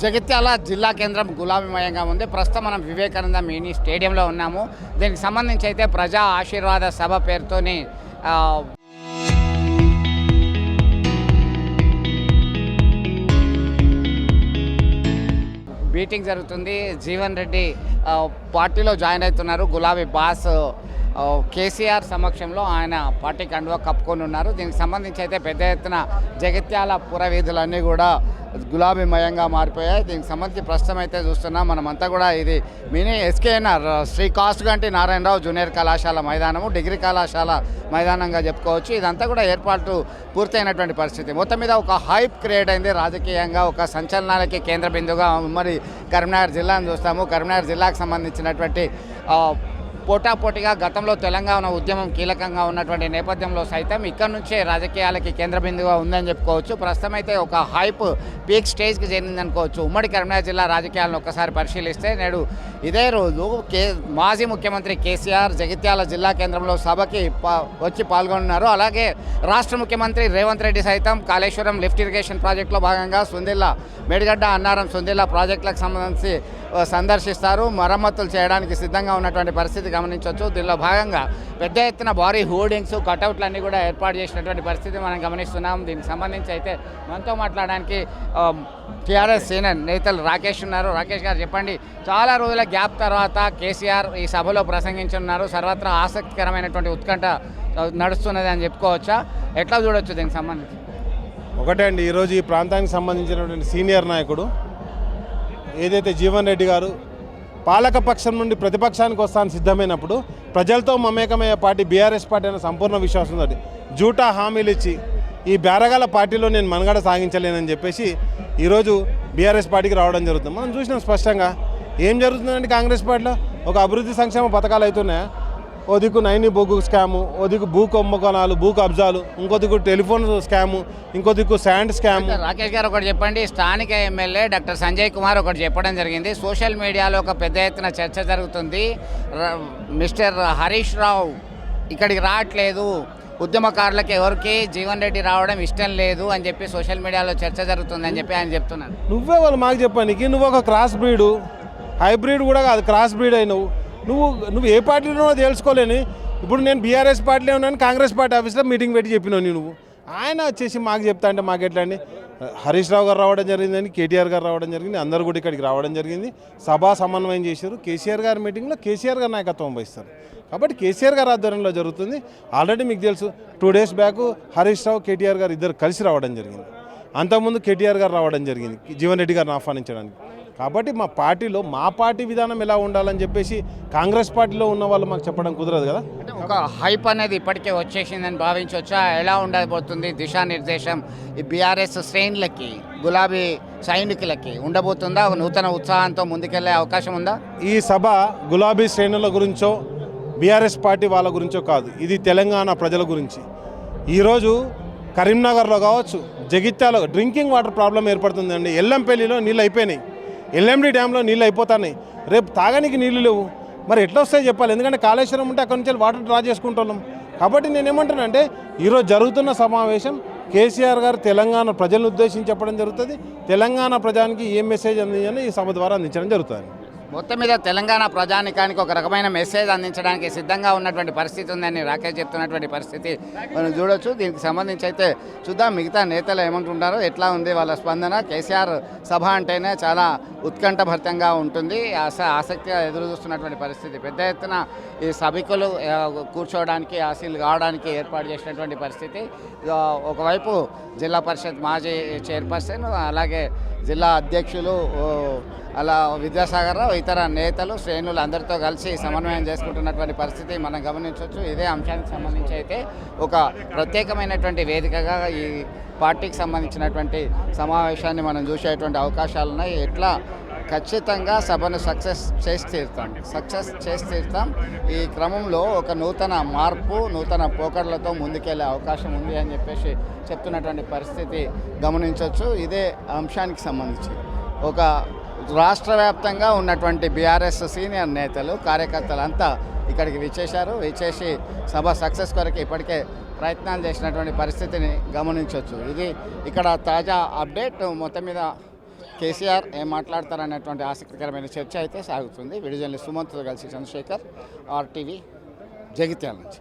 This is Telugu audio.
జగిత్యాల జిల్లా కేంద్రం గులాబీమయంగా ఉంది. ప్రస్తుతం మనం వివేకానంద మినీ స్టేడియంలో ఉన్నాము. దీనికి సంబంధించి అయితే ప్రజా ఆశీర్వాద సభ పేరుతోని మీటింగ్ జరుగుతుంది. జీవన్ రెడ్డి పార్టీలో జాయిన్ అవుతున్నారు. గులాబీ బాస్ కేసీఆర్ సమక్షంలో ఆయన పార్టీ కండువా కప్పుకొని ఉన్నారు. దీనికి సంబంధించి అయితే పెద్ద ఎత్తున జగిత్యాల పుర వీధులన్నీ కూడా గులాబీమయంగా మారిపోయాయి. దీనికి సంబంధించి ప్రస్తుతం అయితే చూస్తున్నాం మనమంతా కూడా ఇది mini SKNR Shri Kasuganti Narayanarao junior కళాశాల మైదానము, డిగ్రీ కళాశాల మైదానంగా చెప్పుకోవచ్చు. ఇదంతా కూడా ఏర్పాటు పూర్తయినటువంటి పరిస్థితి. మొత్తం మీద ఒక హైప్ క్రియేట్ అయింది రాజకీయంగా. ఒక సంచలనాలకి కేంద్ర బిందుగా మరి కరీంనగర్ జిల్లాను చూస్తాము. కరీంనగర్ జిల్లాకు సంబంధించినటువంటి పోటాపోటీగా గతంలో తెలంగాణ ఉద్యమం కీలకంగా ఉన్నటువంటి నేపథ్యంలో సైతం ఇక్కడ నుంచే రాజకీయాలకి కేంద్ర బిందుగా ఉందని చెప్పుకోవచ్చు. ప్రస్తుతం అయితే ఒక హైప్ పీక్ స్టేజ్కి చేరిందనుకోవచ్చు. ఉమ్మడి కరీంనగర్ జిల్లా రాజకీయాలను ఒక్కసారి పరిశీలిస్తే నేడు ఇదే రోజు మాజీ ముఖ్యమంత్రి కేసీఆర్ జగిత్యాల జిల్లా కేంద్రంలో సభకి వచ్చి పాల్గొన్నారు. అలాగే రాష్ట్ర ముఖ్యమంత్రి రేవంత్ రెడ్డి సైతం కాళేశ్వరం లిఫ్ట్ ఇరిగేషన్ ప్రాజెక్టులో భాగంగా సుందిల్లా మేడిగడ్డ అన్నారం సుందిల్లా ప్రాజెక్టులకు సంబంధించి సందర్శిస్తారు. మరమ్మతులు చేయడానికి సిద్ధంగా ఉన్నటువంటి పరిస్థితి గమనించవచ్చు. దీనిలో భాగంగా పెద్ద ఎత్తున భారీ హోర్డింగ్స్ కటౌట్లన్నీ కూడా ఏర్పాటు చేసినటువంటి పరిస్థితి మనం గమనిస్తున్నాం. దీనికి సంబంధించి అయితే మనతో మాట్లాడడానికి టీఆర్ఎస్ సీనియర్ నేతలు రాకేష్ ఉన్నారు. రాకేష్ గారు చెప్పండి, చాలా రోజుల గ్యాప్ తర్వాత కేసీఆర్ ఈ సభలో ప్రసంగించున్నారు. సర్వత్రా ఆసక్తికరమైనటువంటి ఉత్కంఠ నడుస్తున్నది అని చెప్పుకోవచ్చా? ఎట్లా చూడొచ్చు దీనికి సంబంధించి? ఒకటే అండి, ఈరోజు ఈ ప్రాంతానికి సంబంధించినటువంటి సీనియర్ నాయకుడు ఏదైతే జీవన్ రెడ్డి గారు పాలకపక్షం నుండి ప్రతిపక్షానికి వస్తాను సిద్ధమైనప్పుడు ప్రజలతో మమేకమయ్యే పార్టీ బీఆర్ఎస్ పార్టీ అనే సంపూర్ణ విశ్వాసం ఉంది. జూటా హామీలు ఇచ్చి ఈ బేరగాల పార్టీలో నేను మనుగడ సాగించలేనని చెప్పేసి ఈరోజు బీఆర్ఎస్ పార్టీకి రావడం జరుగుతుంది. మనం చూసినాం స్పష్టంగా ఏం జరుగుతుందంటే కాంగ్రెస్ పార్టీలో ఒక అభివృద్ధి సంక్షేమ పథకాలు అవుతున్నాయా? ఓ దిక్కు నైని బొగ్గు స్కాము, ఓ దిక్కు భూ కుంభకోణాలు, భూ కబ్జాలు, ఇంకో దిక్కు టెలిఫోన్ స్కాము, ఇంకో దిక్కు శాండ్ స్కామ్. రాకేష్ గారు ఒకటి చెప్పండి, స్థానిక ఎమ్మెల్యే డాక్టర్ సంజయ్ కుమార్ ఒకటి చెప్పడం జరిగింది. సోషల్ మీడియాలో ఒక పెద్ద ఎత్తున చర్చ జరుగుతుంది. మిస్టర్ హరీష్ రావు ఇక్కడికి రావట్లేదు, ఉద్యమకారులకు ఎవరికి జీవన్ రెడ్డి రావడం ఇష్టం లేదు అని చెప్పి సోషల్ మీడియాలో చర్చ జరుగుతుంది అని చెప్పి ఆయన చెప్తున్నారు. నువ్వే వాళ్ళు మాకు చెప్పానికి, నువ్వు ఒక క్రాస్ బ్రీడు, హైబ్రిడ్ కూడా కాదు, క్రాస్ బ్రీడ్ అయినవు. నువ్వు ఏ పార్టీలో తెలుసుకోలేని. ఇప్పుడు నేను బీఆర్ఎస్ పార్టీలో ఉన్నాను, కాంగ్రెస్ పార్టీ ఆఫీస్లో మీటింగ్ పెట్టి చెప్పినావు నువ్వు. ఆయన వచ్చేసి మాకు చెప్తా అంటే మాకు ఎట్లా అండి? హరీష్ రావు గారు రావడం జరిగిందని, కేటీఆర్ గారు రావడం జరిగింది, అందరూ కూడా ఇక్కడికి రావడం జరిగింది. సభా సమన్వయం చేశారు. కేసీఆర్ గారి మీటింగ్లో కేసీఆర్ గారు నాయకత్వం వహిస్తారు కాబట్టి కేసీఆర్ గారు ఆధ్వర్యంలో జరుగుతుంది. ఆల్రెడీ మీకు తెలుసు 2 days బ్యాక్ హరీష్ రావు కేటీఆర్ గారు ఇద్దరు కలిసి రావడం జరిగింది. అంతకుముందు కేటీఆర్ గారు రావడం జరిగింది జీవన్ రెడ్డి గారిని ఆహ్వానించడానికి. కాబట్టి మా పార్టీలో మా పార్టీ విధానం ఎలా ఉండాలని చెప్పేసి కాంగ్రెస్ పార్టీలో ఉన్న వాళ్ళు మాకు చెప్పడం కుదరదు కదా. ఒక హైప్ అనేది ఇప్పటికే వచ్చేసిందని భావించవచ్చా? ఎలా ఉండబోతుంది దిశానిర్దేశం ఈ బీఆర్ఎస్ శ్రేణులకి, గులాబీ సైనికులకి ఉండబోతుందా? ఒక నూతన ఉత్సాహంతో ముందుకెళ్లే అవకాశం ఉందా? ఈ సభ గులాబీ శ్రేణుల గురించో బీఆర్ఎస్ పార్టీ వాళ్ళ గురించో కాదు, ఇది తెలంగాణ ప్రజల గురించి. ఈరోజు కరీంనగర్లో కావచ్చు, జగిత్యాలో డ్రింకింగ్ వాటర్ ప్రాబ్లం ఏర్పడుతుందండి. ఎల్లంపల్లిలో నీళ్ళు అయిపోయినాయి, ఎల్ఎండి డ్యాంలో నీళ్ళు అయిపోతున్నాయి. రేపు తాగడానికి నీళ్ళు లేవు. మరి ఎట్లా వస్తాయి చెప్పాలి? ఎందుకంటే కాళేశ్వరం ఉంటే అక్కడి నుంచి వాటర్ డ్రా చేసుకుంటున్నాం. కాబట్టి నేనేమంటానంటే ఈరోజు జరుగుతున్న సమావేశం కేసీఆర్ గారు తెలంగాణ ప్రజలను ఉద్దేశించి చెప్పడం జరుగుతుంది. తెలంగాణ ప్రజానికి ఏం మెసేజ్ అందించాలని ఈ సభ ద్వారా అందించడం జరుగుతుంది. మొత్తం మీద తెలంగాణ ప్రజానికానికి ఒక రకమైన మెసేజ్ అందించడానికి సిద్ధంగా ఉన్నటువంటి పరిస్థితి ఉందని రాకేష్ చెప్తున్నటువంటి పరిస్థితి మనం చూడొచ్చు. దీనికి సంబంధించి అయితే చూద్దాం మిగతా నేతలు ఏమంటుంటారో, ఎట్లా ఉంది వాళ్ళ స్పందన. కేసీఆర్ సభ అంటేనే చాలా ఉత్కంఠభరితంగా ఉంటుంది, ఆసక్తిగా ఎదురు చూస్తున్నటువంటి పరిస్థితి. పెద్ద ఎత్తున ఈ సభికులు కూర్చోవడానికి, ఆశీలు కావడానికి ఏర్పాటు చేసినటువంటి పరిస్థితి. ఒకవైపు జిల్లా పరిషత్ మాజీ చైర్పర్సన్, అలాగే జిల్లా అధ్యక్షులు అలా విద్యాసాగర్ రావు, ఇతర నేతలు శ్రేణులు అందరితో కలిసి సమన్వయం చేసుకుంటున్నటువంటి పరిస్థితి మనం గమనించవచ్చు. ఇదే అంశానికి సంబంధించి అయితే ఒక ప్రత్యేకమైనటువంటి వేదికగా ఈ పార్టీకి సంబంధించినటువంటి సమావేశాన్ని మనం చూసేటువంటి అవకాశాలు ఉన్నాయి. ఎట్లా ఖచ్చితంగా సభను సక్సెస్ చేసి తీరుతాం. ఈ క్రమంలో ఒక నూతన మార్పు, నూతన పోకడలతో ముందుకెళ్లే అవకాశం ఉంది అని చెప్పేసి చెప్తున్నటువంటి పరిస్థితి గమనించవచ్చు. ఇదే అంశానికి సంబంధించి ఒక రాష్ట్ర వ్యాప్తంగా ఉన్నటువంటి బీఆర్ఎస్ సీనియర్ నేతలు, కార్యకర్తలంతా ఇక్కడికి విచ్చేసి సభ సక్సెస్ కొరకు ఇప్పటికే ప్రయత్నాలు చేసినటువంటి పరిస్థితిని గమనించవచ్చు. ఇది ఇక్కడ తాజా అప్డేట్. మొత్తం మీద కేసీఆర్ ఏం మాట్లాడతారనేటువంటి ఆసక్తికరమైన చర్చ అయితే సాగుతుంది. విడుదల సుమంత్తో కలిసి చంద్రశేఖర్, RTV, జగిత్యాల నుంచి.